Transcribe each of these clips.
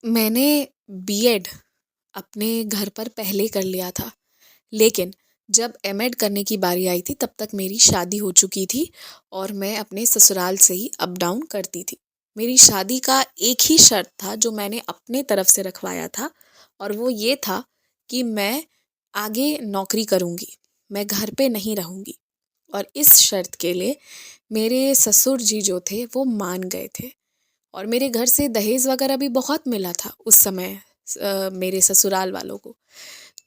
मैंने बीएड अपने घर पर पहले कर लिया था, लेकिन जब एमएड करने की बारी आई थी तब तक मेरी शादी हो चुकी थी और मैं अपने ससुराल से ही अप डाउन करती थी। मेरी शादी का एक ही शर्त था जो मैंने अपने तरफ से रखवाया था, और वो ये था कि मैं आगे नौकरी करूँगी, मैं घर पे नहीं रहूँगी। और इस शर्त के लिए मेरे ससुर जी जो थे वो मान गए थे, और मेरे घर से दहेज वगैरह भी बहुत मिला था उस समय मेरे ससुराल वालों को।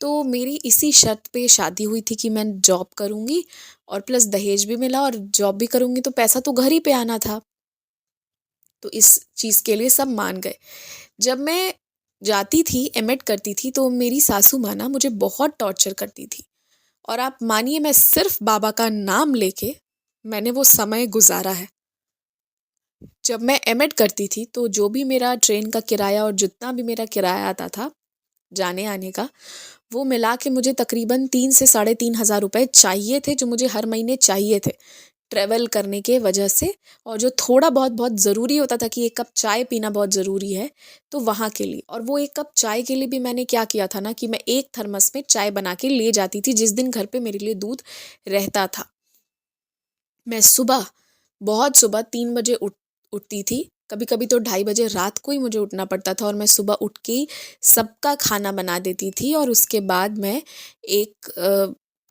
तो मेरी इसी शर्त पे शादी हुई थी कि मैं जॉब करूँगी, और प्लस दहेज भी मिला, और जॉब भी करूँगी तो पैसा तो घर ही पे आना था। तो इस चीज़ के लिए सब मान गए। जब मैं जाती थी, एमएड करती थी, तो मेरी सासू माँ ना मुझे बहुत टॉर्चर करती थी। और आप मानिए, मैं सिर्फ बाबा का नाम लेके मैंने वो समय गुजारा है। जब मैं एमएड करती थी तो जो भी मेरा ट्रेन का किराया और जितना भी मेरा किराया आता था जाने आने का, वो मिला के मुझे तकरीबन 3 से 3,500 रुपए चाहिए थे, जो मुझे हर महीने चाहिए थे ट्रैवल करने के वजह से। और जो थोड़ा बहुत बहुत ज़रूरी होता था कि एक कप चाय पीना बहुत ज़रूरी है, तो वहाँ के लिए। और वो एक कप चाय के लिए भी मैंने क्या किया था ना कि मैं एक थर्मस में चाय बना के ले जाती थी जिस दिन घर पे मेरे लिए दूध रहता था। मैं सुबह, बहुत सुबह 3 बजे उठती थी। कभी कभी तो 2:30 बजे रात को ही मुझे उठना पड़ता था, और मैं सुबह उठ के ही सबका खाना बना देती थी। और उसके बाद मैं एक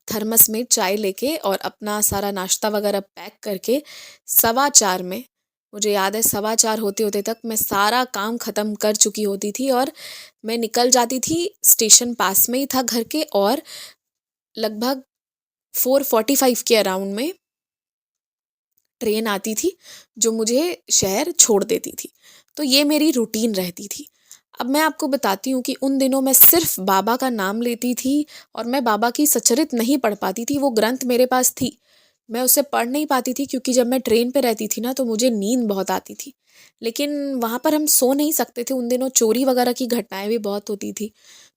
थर्मस में चाय लेके और अपना सारा नाश्ता वगैरह पैक करके 4:15 में, मुझे याद है 4:15 होते होते तक मैं सारा काम ख़त्म कर चुकी होती थी, और मैं निकल जाती थी। स्टेशन पास में ही था घर के, और लगभग 4:45 के अराउंड में ट्रेन आती थी जो मुझे शहर छोड़ देती थी। तो ये मेरी रूटीन रहती थी। अब मैं आपको बताती हूँ कि उन दिनों मैं सिर्फ बाबा का नाम लेती थी, और मैं बाबा की सचरित नहीं पढ़ पाती थी। वो ग्रंथ मेरे पास थी, मैं उसे पढ़ नहीं पाती थी, क्योंकि जब मैं ट्रेन पे रहती थी ना तो मुझे नींद बहुत आती थी। लेकिन वहाँ पर हम सो नहीं सकते थे, उन दिनों चोरी वगैरह की घटनाएं भी बहुत होती थी।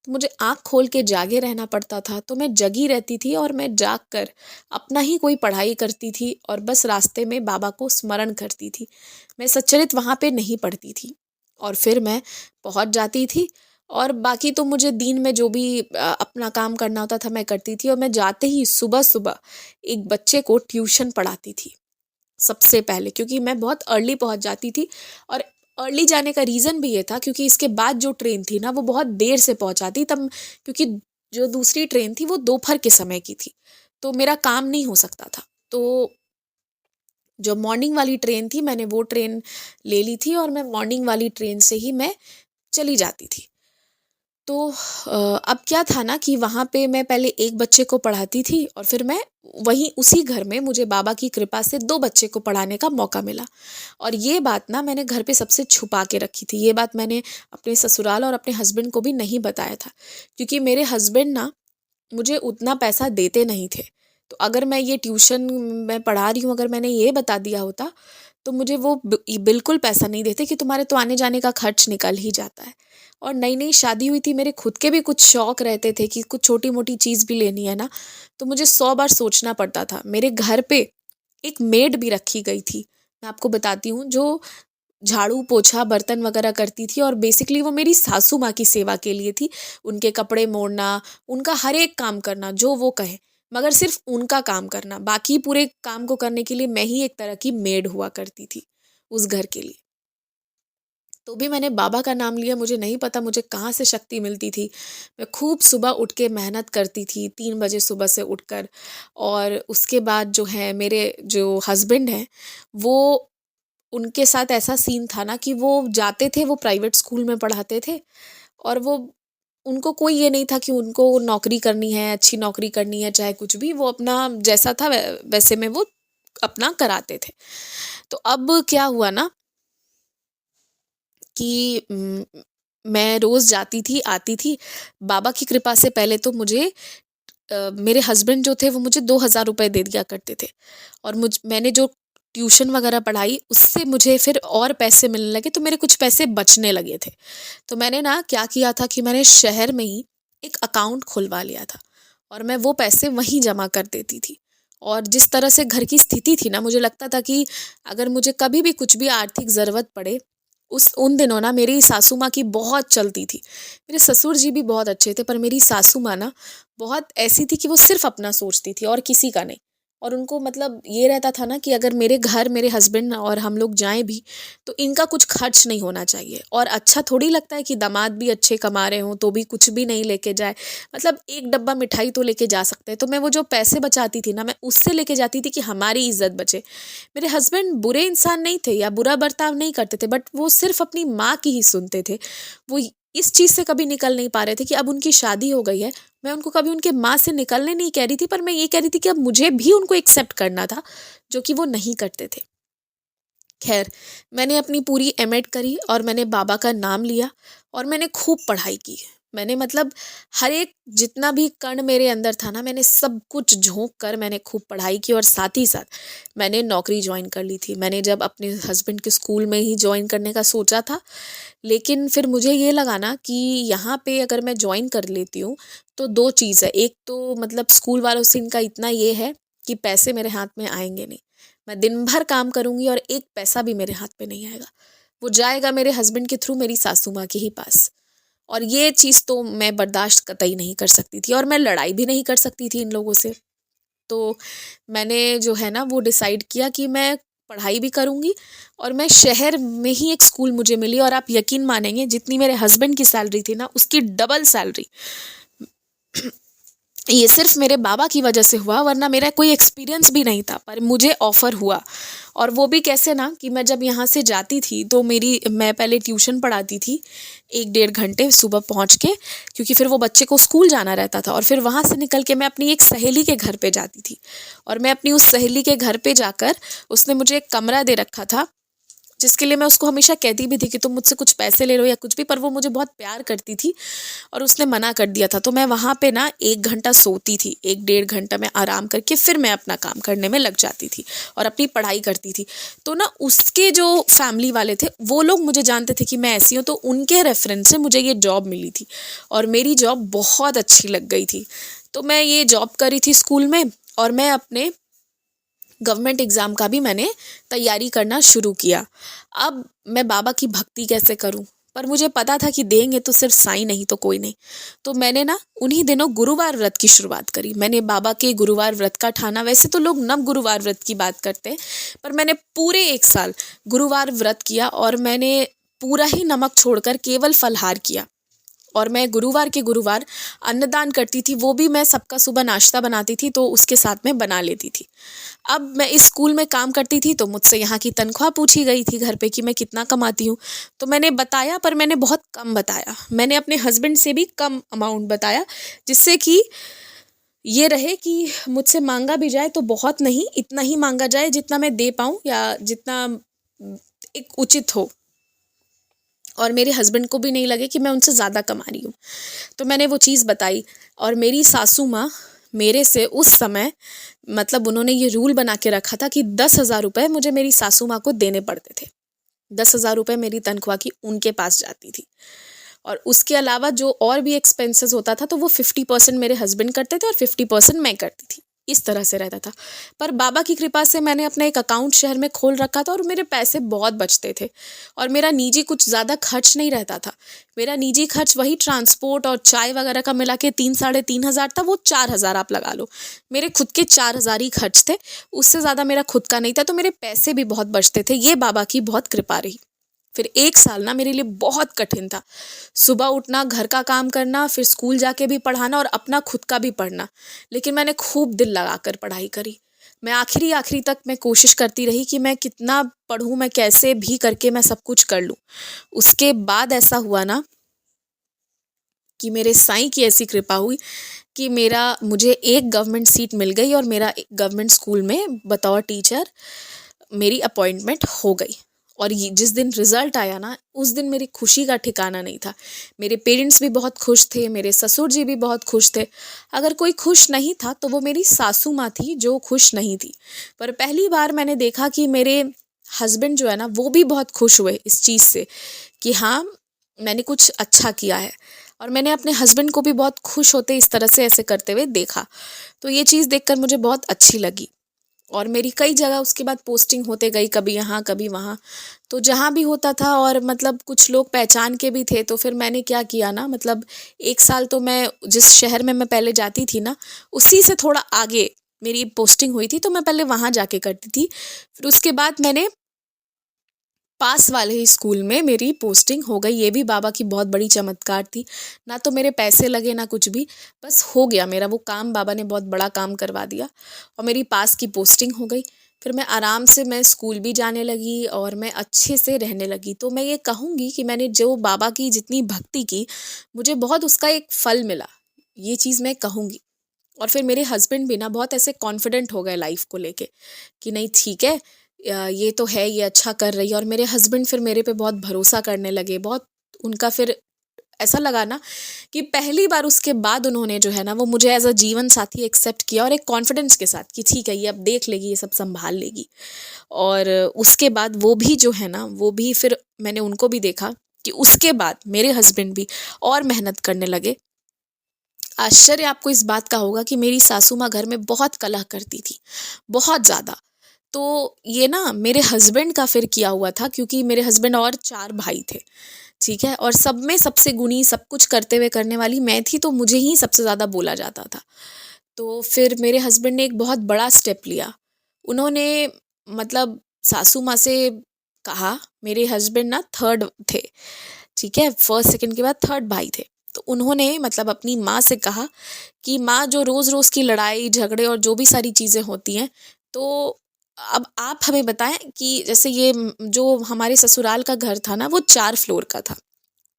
तो मुझे आँख खोल के जागे रहना पड़ता था, तो मैं जगी रहती थी, और मैं जाग कर अपना ही कोई पढ़ाई करती थी, और बस रास्ते में बाबा को स्मरण करती थी। मैं सच्चरित वहाँ पे नहीं पढ़ती थी, और फिर मैं पहुँच जाती थी। और बाकी तो मुझे दिन में जो भी अपना काम करना होता था मैं करती थी, और मैं जाते ही सुबह सुबह एक बच्चे को ट्यूशन पढ़ाती थी सबसे पहले, क्योंकि मैं बहुत अर्ली पहुँच जाती थी। और अर्ली जाने का रीज़न भी ये था क्योंकि इसके बाद जो ट्रेन थी ना वो बहुत देर से पहुँचाती तब, क्योंकि जो दूसरी ट्रेन थी वो दोपहर के समय की थी, तो मेरा काम नहीं हो सकता था। तो जो मॉर्निंग वाली ट्रेन थी मैंने वो ट्रेन ले ली थी, और मैं मॉर्निंग वाली ट्रेन से ही मैं चली जाती थी। तो अब क्या था ना कि वहाँ पे मैं पहले एक बच्चे को पढ़ाती थी, और फिर मैं वहीं उसी घर में मुझे बाबा की कृपा से 2 बच्चे को पढ़ाने का मौका मिला। और ये बात ना मैंने घर पे सबसे छुपा के रखी थी। ये बात मैंने अपने ससुराल और अपने हस्बैंड को भी नहीं बताया था, क्योंकि मेरे हस्बैंड ना मुझे उतना पैसा देते नहीं थे। तो अगर मैं ये ट्यूशन मैं पढ़ा रही हूँ, अगर मैंने ये बता दिया होता, तो मुझे वो बिल्कुल पैसा नहीं देते कि तुम्हारे तो आने जाने का खर्च निकल ही जाता है। और नई नई शादी हुई थी, मेरे खुद के भी कुछ शौक रहते थे कि कुछ छोटी मोटी चीज़ भी लेनी है ना, तो मुझे 100 बार सोचना पड़ता था। मेरे घर पे एक मेड भी रखी गई थी, मैं आपको बताती हूँ, जो झाड़ू पोछा बर्तन वगैरह करती थी, और बेसिकली वो मेरी सासू माँ की सेवा के लिए थी। उनके कपड़े मोड़ना, उनका हर एक काम करना जो वो कहे, मगर सिर्फ उनका काम करना, बाकी पूरे काम को करने के लिए मैं ही एक तरह की मेड हुआ करती थी उस घर के लिए। तो भी मैंने बाबा का नाम लिया, मुझे नहीं पता मुझे कहाँ से शक्ति मिलती थी। मैं खूब सुबह उठ के मेहनत करती थी 3 बजे सुबह से उठकर। और उसके बाद जो है मेरे जो हस्बैंड हैं, वो उनके साथ ऐसा सीन था ना कि वो जाते थे, वो प्राइवेट स्कूल में पढ़ाते थे, और वो उनको कोई ये नहीं था कि उनको नौकरी करनी है, अच्छी नौकरी करनी है, चाहे कुछ भी, वो अपना जैसा था वैसे में वो अपना कराते थे। तो अब क्या हुआ ना कि मैं रोज़ जाती थी, आती थी। बाबा की कृपा से पहले तो मुझे मेरे हस्बैंड जो थे वो मुझे 2,000 रुपए दे दिया करते थे, और मैंने जो ट्यूशन वगैरह पढ़ाई उससे मुझे फिर और पैसे मिलने लगे, तो मेरे कुछ पैसे बचने लगे थे। तो मैंने ना क्या किया था कि मैंने शहर में ही एक अकाउंट खुलवा लिया था, और मैं वो पैसे वहीं जमा कर देती थी। और जिस तरह से घर की स्थिति थी ना, मुझे लगता था कि अगर मुझे कभी भी कुछ भी आर्थिक ज़रूरत पड़े उस उन दिनों ना मेरी सासू माँ की बहुत चलती थी। मेरे ससुर जी भी बहुत अच्छे थे, पर मेरी सासू माँ ना बहुत ऐसी थी कि वो सिर्फ़ अपना सोचती थी और किसी का नहीं। और उनको मतलब ये रहता था ना कि अगर मेरे घर मेरे हस्बैंड और हम लोग जाएँ भी, तो इनका कुछ खर्च नहीं होना चाहिए। और अच्छा थोड़ी लगता है कि दामाद भी अच्छे कमा रहे हों, तो भी कुछ भी नहीं लेके जाए। मतलब एक डब्बा मिठाई तो लेके जा सकते हैं। तो मैं वो जो पैसे बचाती थी ना, मैं उससे लेके जाती थी कि हमारी इज़्ज़त बचे। मेरे हस्बैंड बुरे इंसान नहीं थे या बुरा बर्ताव नहीं करते थे, बट वो सिर्फ अपनी माँ की ही सुनते थे। वो इस चीज़ से कभी निकल नहीं पा रहे थे कि अब उनकी शादी हो गई है। मैं उनको कभी उनके माँ से निकलने नहीं कह रही थी, पर मैं ये कह रही थी कि अब मुझे भी उनको एक्सेप्ट करना था, जो कि वो नहीं करते थे। खैर, मैंने अपनी पूरी एमएड करी और मैंने बाबा का नाम लिया और मैंने खूब पढ़ाई की। मैंने मतलब हर एक जितना भी कण मेरे अंदर था ना, मैंने सब कुछ झोंक कर मैंने खूब पढ़ाई की और साथ ही साथ मैंने नौकरी जॉइन कर ली थी। मैंने जब अपने हस्बैंड के स्कूल में ही जॉइन करने का सोचा था, लेकिन फिर मुझे ये लगा ना कि यहाँ पे अगर मैं जॉइन कर लेती हूँ, तो 2 चीज़ है। एक तो मतलब स्कूल वालों से इनका इतना ये है कि पैसे मेरे हाथ में आएँगे नहीं। मैं दिन भर काम करूँगी और एक पैसा भी मेरे हाथ में नहीं आएगा। वो जाएगा मेरे हस्बैंड के थ्रू मेरी सासू माँ के ही पास। और ये चीज़ तो मैं बर्दाश्त कतई नहीं कर सकती थी और मैं लड़ाई भी नहीं कर सकती थी इन लोगों से। तो मैंने जो है ना वो डिसाइड किया कि मैं पढ़ाई भी करूँगी और मैं शहर में ही एक स्कूल मुझे मिली और आप यकीन मानेंगे जितनी मेरे हस्बैंड की सैलरी थी ना उसकी डबल सैलरी ये सिर्फ मेरे बाबा की वजह से हुआ, वरना मेरा कोई एक्सपीरियंस भी नहीं था, पर मुझे ऑफ़र हुआ। और वो भी कैसे ना कि मैं जब यहाँ से जाती थी तो मैं पहले ट्यूशन पढ़ाती थी 1 डेढ़ घंटे सुबह पहुँच के, क्योंकि फिर वो बच्चे को स्कूल जाना रहता था और फिर वहाँ से निकल के मैं अपनी एक सहेली के घर पे जाती थी। और मैं अपनी उस सहेली के घर पे जाकर उसने मुझे एक कमरा दे रखा था, जिसके लिए मैं उसको हमेशा कहती भी थी कि तुम मुझसे कुछ पैसे ले लो या कुछ भी, पर वो मुझे बहुत प्यार करती थी और उसने मना कर दिया था। तो मैं वहाँ पे ना 1 घंटा सोती थी, 1 डेढ़ घंटा मैं आराम करके फिर मैं अपना काम करने में लग जाती थी और अपनी पढ़ाई करती थी। तो ना उसके जो फैमिली वाले थे वो लोग मुझे जानते थे कि मैं ऐसी हूँ, तो उनके रेफरेंस से मुझे ये जॉब मिली थी और मेरी जॉब बहुत अच्छी लग गई थी। तो मैं ये जॉब करी थी स्कूल में और मैं अपने गवर्नमेंट एग्ज़ाम का भी मैंने तैयारी करना शुरू किया। अब मैं बाबा की भक्ति कैसे करूं, पर मुझे पता था कि देंगे तो सिर्फ साईं, नहीं तो कोई नहीं। तो मैंने ना उन्हीं दिनों गुरुवार व्रत की शुरुआत करी। मैंने बाबा के गुरुवार व्रत का ठाना, वैसे तो लोग नव गुरुवार व्रत की बात करते हैं, पर मैंने पूरे 1 साल गुरुवार व्रत किया और मैंने पूरा ही नमक छोड़कर केवल फलाहार किया। और मैं गुरुवार के गुरुवार अन्नदान करती थी, वो भी मैं सबका सुबह नाश्ता बनाती थी तो उसके साथ में बना लेती थी। अब मैं इस स्कूल में काम करती थी तो मुझसे यहाँ की तनख्वाह पूछी गई थी घर पे कि मैं कितना कमाती हूँ। तो मैंने बताया, पर मैंने बहुत कम बताया। मैंने अपने हस्बैंड से भी कम अमाउंट बताया, जिससे कि ये रहे कि मुझसे मांगा भी जाए तो बहुत नहीं, इतना ही मांगा जाए जितना मैं दे पाऊँ या जितना एक उचित हो और मेरे हस्बैंड को भी नहीं लगे कि मैं उनसे ज़्यादा कमा रही हूँ। तो मैंने वो चीज़ बताई और मेरी सासू माँ मेरे से उस समय मतलब उन्होंने ये रूल बना के रखा था कि 10,000 रुपये मुझे मेरी सासू माँ को देने पड़ते थे। 10,000 रुपये मेरी तनख्वाह की उनके पास जाती थी और उसके अलावा जो और भी एक्सपेंसेस होता था तो वो 50% मेरे हस्बैंड करते थे और 50% मैं करती थी। इस तरह से रहता था। पर बाबा की कृपा से मैंने अपना एक अकाउंट शहर में खोल रखा था और मेरे पैसे बहुत बचते थे और मेरा निजी कुछ ज़्यादा खर्च नहीं रहता था। मेरा निजी खर्च वही ट्रांसपोर्ट और चाय वगैरह का मिला के 3 साढ़े 3 हज़ार था, वो 4 हज़ार आप लगा लो। मेरे खुद के 4 हज़ार ही खर्च थे, उससे ज़्यादा मेरा खुद का नहीं था, तो मेरे पैसे भी बहुत बचते थे। ये बाबा की बहुत कृपा रही। फिर 1 साल ना मेरे लिए बहुत कठिन था। सुबह उठना, घर का काम करना, फिर स्कूल जाके भी पढ़ाना और अपना खुद का भी पढ़ना। लेकिन मैंने खूब दिल लगाकर पढ़ाई करी। मैं आखिरी आखिरी तक मैं कोशिश करती रही कि मैं कितना पढ़ूँ, मैं कैसे भी करके मैं सब कुछ कर लूँ। उसके बाद ऐसा हुआ ना कि मेरे साईं की ऐसी कृपा हुई कि मुझे एक गवर्नमेंट सीट मिल गई और मेरा गवर्नमेंट स्कूल में बतौर टीचर मेरी अपॉइंटमेंट हो गई। और ये जिस दिन रिज़ल्ट आया ना, उस दिन मेरी खुशी का ठिकाना नहीं था। मेरे पेरेंट्स भी बहुत खुश थे, मेरे ससुर जी भी बहुत खुश थे। अगर कोई खुश नहीं था तो वो मेरी सासू माँ थी जो खुश नहीं थी। पर पहली बार मैंने देखा कि मेरे हस्बैंड जो है ना वो भी बहुत खुश हुए इस चीज़ से कि हाँ, मैंने कुछ अच्छा किया है। और मैंने अपने हस्बैंड को भी बहुत खुश होते इस तरह से ऐसे करते हुए देखा। तो ये चीज़ देखकर मुझे बहुत अच्छी लगी। और मेरी कई जगह उसके बाद पोस्टिंग होते गई, कभी यहाँ कभी वहाँ। तो जहाँ भी होता था और मतलब कुछ लोग पहचान के भी थे, तो फिर मैंने क्या किया ना, मतलब 1 साल तो मैं जिस शहर में मैं पहले जाती थी ना, उसी से थोड़ा आगे मेरी पोस्टिंग हुई थी, तो मैं पहले वहाँ जाके करती थी। फिर उसके बाद मैंने पास वाले ही स्कूल में मेरी पोस्टिंग हो गई। ये भी बाबा की बहुत बड़ी चमत्कार थी। ना तो मेरे पैसे लगे ना कुछ भी, बस हो गया मेरा वो काम, बाबा ने बहुत बड़ा काम करवा दिया और मेरी पास की पोस्टिंग हो गई। फिर मैं आराम से मैं स्कूल भी जाने लगी और मैं अच्छे से रहने लगी। तो मैं ये कहूँगी कि मैंने जो बाबा की जितनी भक्ति की, मुझे बहुत उसका एक फल मिला, ये चीज़ मैं कहूँगी। और फिर मेरे हस्बैंड भी ना बहुत ऐसे कॉन्फिडेंट हो गए लाइफ को लेके कि नहीं ठीक है, ये तो है, ये अच्छा कर रही है। और मेरे हस्बैंड फिर मेरे पे बहुत भरोसा करने लगे, बहुत उनका फिर ऐसा लगा ना कि पहली बार उसके बाद उन्होंने जो है ना वो मुझे एज अ जीवन साथी एक्सेप्ट किया, और एक कॉन्फिडेंस के साथ कि ठीक है ये अब देख लेगी, ये सब संभाल लेगी। और उसके बाद वो भी जो है ना, वो भी फिर मैंने उनको भी देखा कि उसके बाद मेरे हस्बैंड भी और मेहनत करने लगे। आश्चर्य आपको इस बात का होगा कि मेरी सासू माँ घर में बहुत कलह करती थी, बहुत ज़्यादा। तो ये ना मेरे हस्बैंड का फिर किया हुआ था, क्योंकि मेरे हस्बैंड और 4 भाई थे, ठीक है? और सब में सबसे गुणी, सब कुछ करते हुए करने वाली मैं थी, तो मुझे ही सबसे ज़्यादा बोला जाता था। तो फिर मेरे हस्बैंड ने एक बहुत बड़ा स्टेप लिया। उन्होंने मतलब सासू माँ से कहा, मेरे हस्बैंड ना 3rd थे, ठीक है? फर्स्ट सेकंड के बाद 3rd भाई थे। तो उन्होंने मतलब अपनी माँ से कहा कि माँ, जो रोज़-रोज़ की लड़ाई झगड़े और जो भी सारी चीज़ें होती हैं, तो अब आप हमें बताएँ कि जैसे ये जो हमारे ससुराल का घर था ना, वो 4 फ्लोर का था।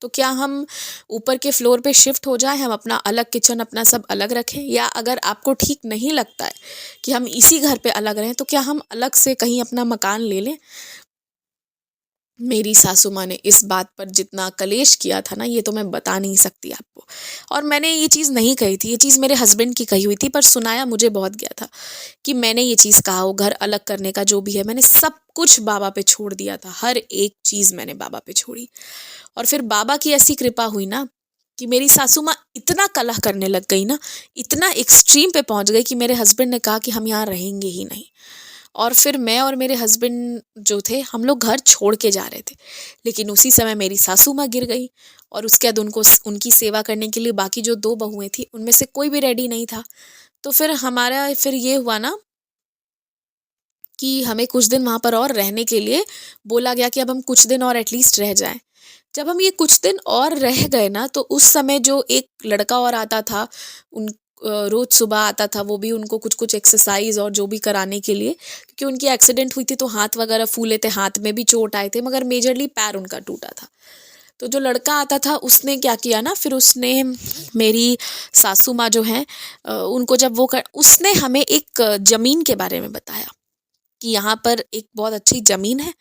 तो क्या हम ऊपर के फ्लोर पे शिफ्ट हो जाएँ, हम अपना अलग किचन अपना सब अलग रखें, या अगर आपको ठीक नहीं लगता है कि हम इसी घर पे अलग रहें, तो क्या हम अलग से कहीं अपना मकान ले लें? मेरी सासू माँ ने इस बात पर जितना कलेश किया था ना, ये तो मैं बता नहीं सकती आपको। और मैंने ये चीज़ नहीं कही थी, ये चीज़ मेरे हस्बैंड की कही हुई थी, पर सुनाया मुझे बहुत गया था कि मैंने ये चीज़ कहा, वो घर अलग करने का जो भी है, मैंने सब कुछ बाबा पे छोड़ दिया था, हर एक चीज़ मैंने बाबा पे छोड़ी। और फिर बाबा की ऐसी कृपा हुई ना कि मेरी सासू माँ इतना कलह करने लग गई ना, इतना एक्सट्रीम पे पहुंच गई कि मेरे हस्बैंड ने कहा कि हम यहाँ रहेंगे ही नहीं। और फिर मैं और मेरे हस्बैंड जो थे, हम लोग घर छोड़ के जा रहे थे। लेकिन उसी समय मेरी सासू माँ गिर गई, और उसके बाद उनको उनकी सेवा करने के लिए बाकी जो 2 बहुएँ थी, उनमें से कोई भी रेडी नहीं था। तो फिर हमारा फिर ये हुआ ना कि हमें कुछ दिन वहाँ पर और रहने के लिए बोला गया कि अब हम कुछ दिन और एटलीस्ट रह जाएँ। जब हम ये कुछ दिन और रह गए ना, तो उस समय जो एक लड़का और आता था, रोज़ सुबह आता था, वो भी उनको कुछ-कुछ एक्सरसाइज़ और जो भी कराने के लिए, क्योंकि उनकी एक्सीडेंट हुई थी तो हाथ वगैरह फूले थे, हाथ में भी चोट आए थे, मगर मेजरली पैर उनका टूटा था। तो जो लड़का आता था उसने क्या किया ना, फिर उसने मेरी सासू माँ जो हैं, उनको जब वो कर उसने हमें एक ज़मीन के बारे में बताया कि यहाँ पर एक बहुत अच्छी ज़मीन है,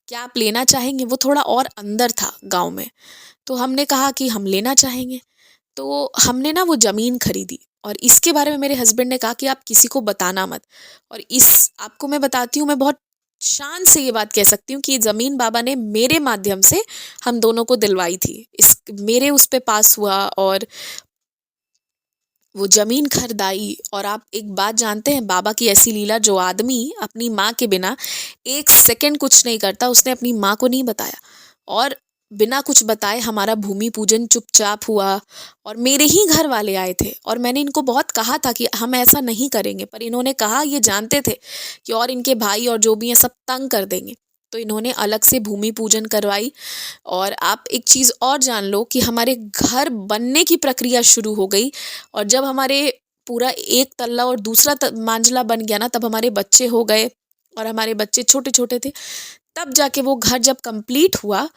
क्या आप लेना चाहेंगे? वो थोड़ा और अंदर था गाँव में। तो हमने कहा कि हम लेना चाहेंगे। तो हमने ना वो ज़मीन खरीदी, और इसके बारे में मेरे हस्बैंड ने कहा कि आप किसी को बताना मत। और इस आपको मैं बताती हूँ, मैं बहुत शान से ये बात कह सकती हूँ कि ये ज़मीन बाबा ने मेरे माध्यम से हम दोनों को दिलवाई थी। इस मेरे उस पे पास हुआ और वो ज़मीन खरीदाई। और आप एक बात जानते हैं, बाबा की ऐसी लीला, जो आदमी अपनी माँ के बिना 1 सेकंड कुछ नहीं करता, उसने अपनी माँ को नहीं बताया, और बिना कुछ बताए हमारा भूमि पूजन चुपचाप हुआ। और मेरे ही घर वाले आए थे, और मैंने इनको बहुत कहा था कि हम ऐसा नहीं करेंगे, पर इन्होंने कहा, ये जानते थे कि और इनके भाई और जो भी हैं सब तंग कर देंगे, तो इन्होंने अलग से भूमि पूजन करवाई। और आप एक चीज़ और जान लो कि हमारे घर बनने की प्रक्रिया शुरू हो गई, और जब हमारे पूरा एक तल्ला और दूसरा मंजिला बन गया ना, तब हमारे बच्चे हो गए, और हमारे बच्चे छोटे छोटे थे। तब जाके वो घर जब कंप्लीट हुआ,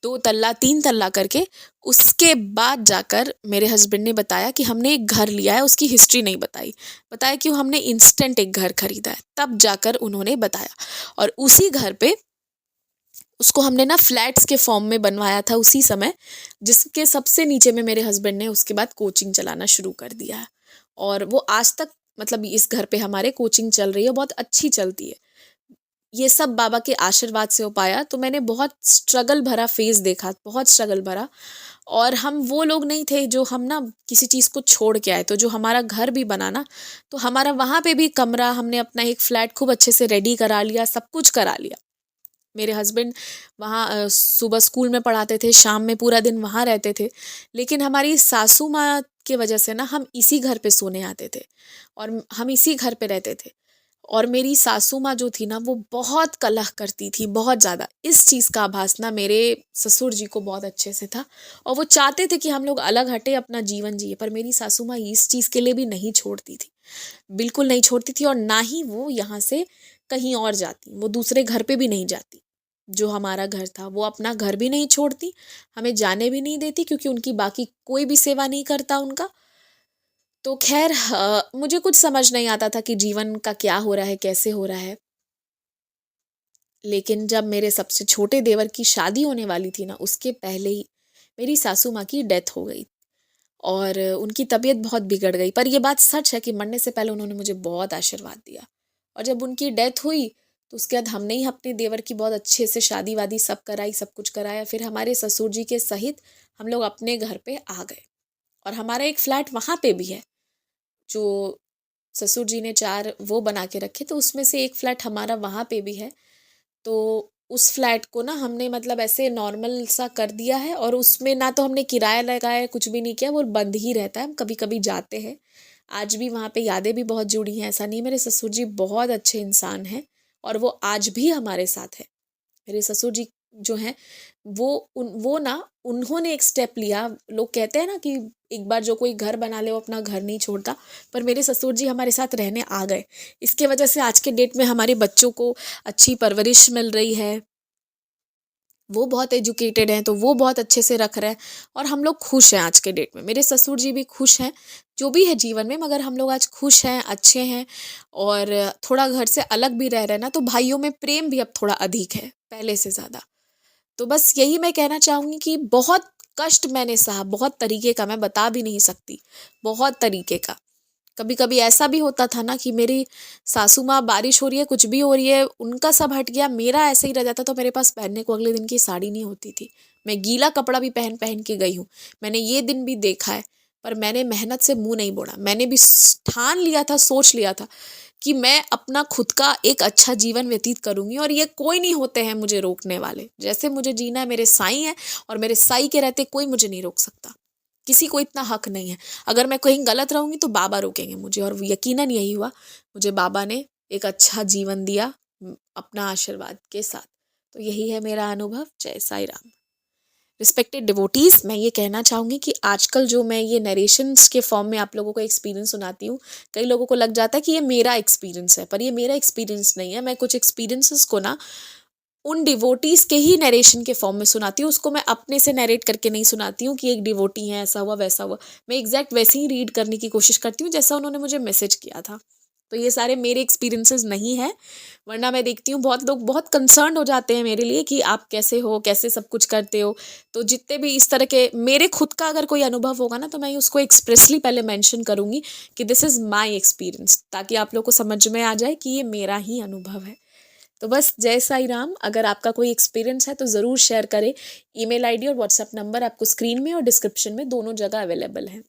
2 तल्ला 3 तल्ला करके, उसके बाद जाकर मेरे हस्बैंड ने बताया कि हमने एक घर लिया है। उसकी हिस्ट्री नहीं बताई, बताया कि हमने इंस्टेंट एक घर खरीदा है, तब जाकर उन्होंने बताया। और उसी घर पे उसको हमने ना फ्लैट्स के फॉर्म में बनवाया था उसी समय, जिसके सबसे नीचे में मेरे हस्बैंड ने उसके बाद कोचिंग चलाना शुरू कर दिया है। और वो आज तक मतलब इस घर पे हमारे कोचिंग चल रही है, बहुत अच्छी चलती है। ये सब बाबा के आशीर्वाद से हो पाया। तो मैंने बहुत स्ट्रगल भरा फेज़ देखा, बहुत स्ट्रगल भरा। और हम वो लोग नहीं थे जो हम ना किसी चीज़ को छोड़ के आए। तो जो हमारा घर भी बना ना, तो हमारा वहाँ पे भी कमरा, हमने अपना एक फ्लैट खूब अच्छे से रेडी करा लिया, सब कुछ करा लिया। मेरे हस्बैंड वहाँ सुबह स्कूल में पढ़ाते थे, शाम में पूरा दिन वहाँ रहते थे। लेकिन हमारी सासू माँ के वजह से ना हम इसी घर पे सोने आते थे और हम इसी घर पे रहते थे। और मेरी सासू माँ जो थी ना, वो बहुत कलह करती थी, बहुत ज़्यादा। इस चीज़ का आभास ना मेरे ससुर जी को बहुत अच्छे से था और वो चाहते थे कि हम लोग अलग हटे, अपना जीवन जिए। पर मेरी सासू माँ इस चीज़ के लिए भी नहीं छोड़ती थी, बिल्कुल नहीं छोड़ती थी। और ना ही वो यहाँ से कहीं और जाती, वो दूसरे घर पे भी नहीं जाती। जो हमारा घर था, वो अपना घर भी नहीं छोड़ती, हमें जाने भी नहीं देती, क्योंकि उनकी बाकी कोई भी सेवा नहीं करता उनका। तो खैर मुझे कुछ समझ नहीं आता था कि जीवन का क्या हो रहा है, कैसे हो रहा है। लेकिन जब मेरे सबसे छोटे देवर की शादी होने वाली थी ना, उसके पहले ही मेरी सासू माँ की डेथ हो गई और उनकी तबीयत बहुत बिगड़ गई। पर ये बात सच है कि मरने से पहले उन्होंने मुझे बहुत आशीर्वाद दिया। और जब उनकी डेथ हुई तो उसके बाद हमने ही अपने देवर की बहुत अच्छे से शादी वादी सब कराई, सब कुछ कराया। फिर हमारे ससुर जी के सहित हम लोग अपने घर पे आ गए और हमारा एक फ्लैट वहाँ पे भी है। जो ससुर जी ने 4 वो बना के रखे, तो उसमें से एक फ्लैट हमारा वहाँ पे भी है। तो उस फ्लैट को ना हमने मतलब ऐसे नॉर्मल सा कर दिया है और उसमें ना तो हमने किराया लगाया है, कुछ भी नहीं किया, वो बंद ही रहता है। हम कभी कभी जाते हैं। आज भी वहाँ पे यादें भी बहुत जुड़ी हैं। ऐसा नहीं, मेरे ससुर जी बहुत अच्छे इंसान हैं और वो आज भी हमारे साथ है। मेरे ससुर जी जो हैं, वो ना उन्होंने एक स्टेप लिया। लोग कहते हैं ना कि एक बार जो कोई घर बना ले वो अपना घर नहीं छोड़ता, पर मेरे ससुर जी हमारे साथ रहने आ गए। इसके वजह से आज के डेट में हमारे बच्चों को अच्छी परवरिश मिल रही है, वो बहुत एजुकेटेड हैं, तो वो बहुत अच्छे से रख रहे हैं और हम लोग खुश हैं आज के डेट में। मेरे ससुर जी भी खुश हैं, जो भी है जीवन में, मगर हम लोग आज खुश हैं, अच्छे हैं। और थोड़ा घर से अलग भी रह रहे हैं ना, तो भाइयों में प्रेम भी अब थोड़ा अधिक है पहले से ज़्यादा। तो बस यही मैं कहना चाहूँगी कि बहुत कष्ट मैंने सहा, बहुत तरीके का, मैं बता भी नहीं सकती, बहुत तरीके का। कभी कभी ऐसा भी होता था ना कि मेरी सासू माँ, बारिश हो रही है, कुछ भी हो रही है, उनका सब हट गया, मेरा ऐसे ही रह जाता, तो मेरे पास पहनने को अगले दिन की साड़ी नहीं होती थी। मैं गीला कपड़ा भी पहन पहन के गई हूँ, मैंने ये दिन भी देखा है। पर मैंने मेहनत से मुंह नहीं मोड़ा। मैंने भी ठान लिया था, सोच लिया था कि मैं अपना खुद का एक अच्छा जीवन व्यतीत करूंगी और ये कोई नहीं होते हैं मुझे रोकने वाले। जैसे मुझे जीना है, मेरे साईं है और मेरे साईं के रहते कोई मुझे नहीं रोक सकता। किसी को इतना हक नहीं है। अगर मैं कहीं गलत रहूंगी तो बाबा रोकेंगे मुझे, और यकीनन यही हुआ। मुझे बाबा ने एक अच्छा जीवन दिया अपना आशीर्वाद के साथ। तो यही है मेरा अनुभव। जय साई राम। रिस्पेक्टेड डिवोटीज, मैं ये कहना चाहूँगी कि आजकल जो मैं ये नरेशंस के फॉर्म में आप लोगों को एक्सपीरियंस सुनाती हूँ, कई लोगों को लग जाता है कि ये मेरा एक्सपीरियंस है, पर ये मेरा एक्सपीरियंस नहीं है। मैं कुछ एक्सपीरियंसेस को ना उन डिवोटीज के ही नरेशन के फॉर्म में सुनाती हूँ। उसको मैं अपने से नरेट करके नहीं सुनाती हूँ कि एक डिवोटी है, ऐसा हुआ वैसा हुआ। मैं एग्जैक्ट वैसे ही रीड करने की कोशिश करती हूँ जैसा उन्होंने मुझे मैसेज किया था। तो ये सारे मेरे एक्सपीरियंसेस नहीं है। वरना मैं देखती हूँ बहुत लोग बहुत कंसर्न हो जाते हैं मेरे लिए कि आप कैसे हो, कैसे सब कुछ करते हो। तो जितने भी इस तरह के मेरे खुद का अगर कोई अनुभव होगा ना, तो मैं उसको एक्सप्रेसली पहले मेंशन करूँगी कि दिस इज़ माय एक्सपीरियंस, ताकि आप लोग को समझ में आ जाए कि ये मेरा ही अनुभव है। तो बस जय साई राम। अगर आपका कोई एक्सपीरियंस है तो ज़रूर शेयर करें। ईमेल आईडी और व्हाट्सएप नंबर आपको स्क्रीन में और डिस्क्रिप्शन में दोनों जगह अवेलेबल है।